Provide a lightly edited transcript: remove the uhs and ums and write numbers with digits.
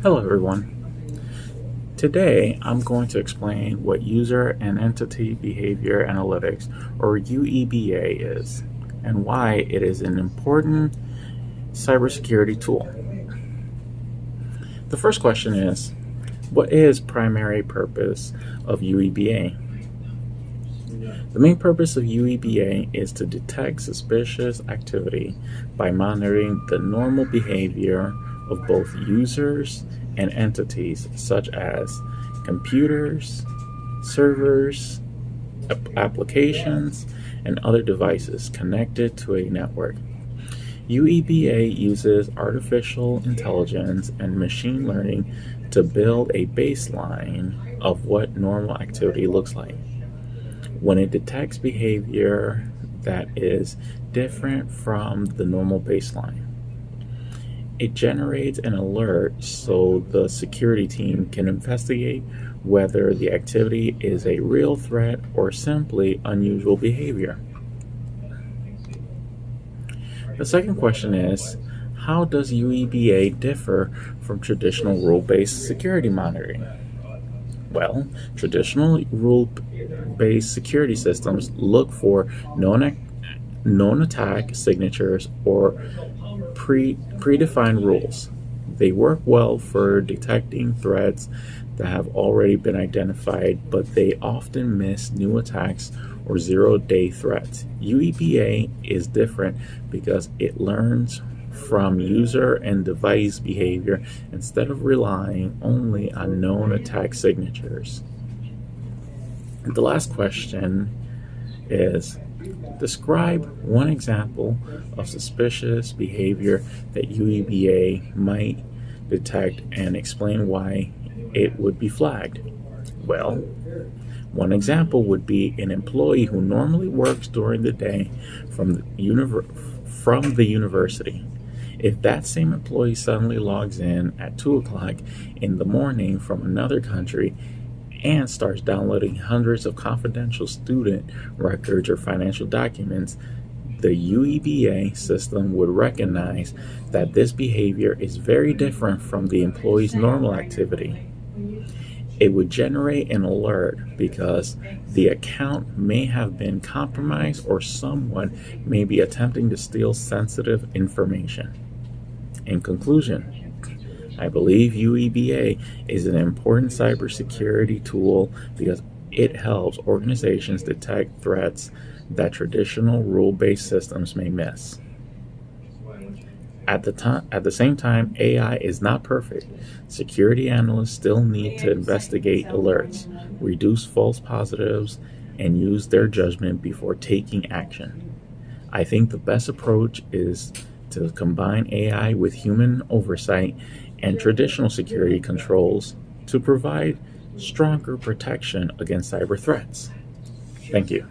Hello everyone. Today I'm going to explain what User and Entity Behavior Analytics, or UEBA, is and why it is an important cybersecurity tool. The first question is, what is primary purpose of UEBA? The main purpose of UEBA is to detect suspicious activity by monitoring the normal behavior of both users and entities such as computers, servers, applications, and other devices connected to a network. UEBA uses artificial intelligence and machine learning to build a baseline of what normal activity looks like. When it detects behavior that is different from the normal baseline, it generates an alert so the security team can investigate whether the activity is a real threat or simply unusual behavior. The second question is, how does UEBA differ from traditional rule-based security monitoring? Well, traditional rule-based security systems look for known attack signatures or predefined rules. They work well for detecting threats that have already been identified, but they often miss new attacks or zero-day threats. UEBA is different because it learns from user and device behavior instead of relying only on known attack signatures. And the last question is, describe one example of suspicious behavior that UEBA might detect and explain why it would be flagged. Well, one example would be an employee who normally works during the day from the university. If that same employee suddenly logs in at 2 o'clock in the morning from another country and starts downloading hundreds of confidential student records or financial documents, the UEBA system would recognize that this behavior is very different from the employee's normal activity. It would generate an alert because the account may have been compromised or someone may be attempting to steal sensitive information. In conclusion, I believe UEBA is an important cybersecurity tool because it helps organizations detect threats that traditional rule-based systems may miss. At the same time, AI is not perfect. Security analysts still need to investigate alerts, reduce false positives, and use their judgment before taking action. I think the best approach is to combine AI with human oversight and traditional security controls to provide stronger protection against cyber threats. Thank you.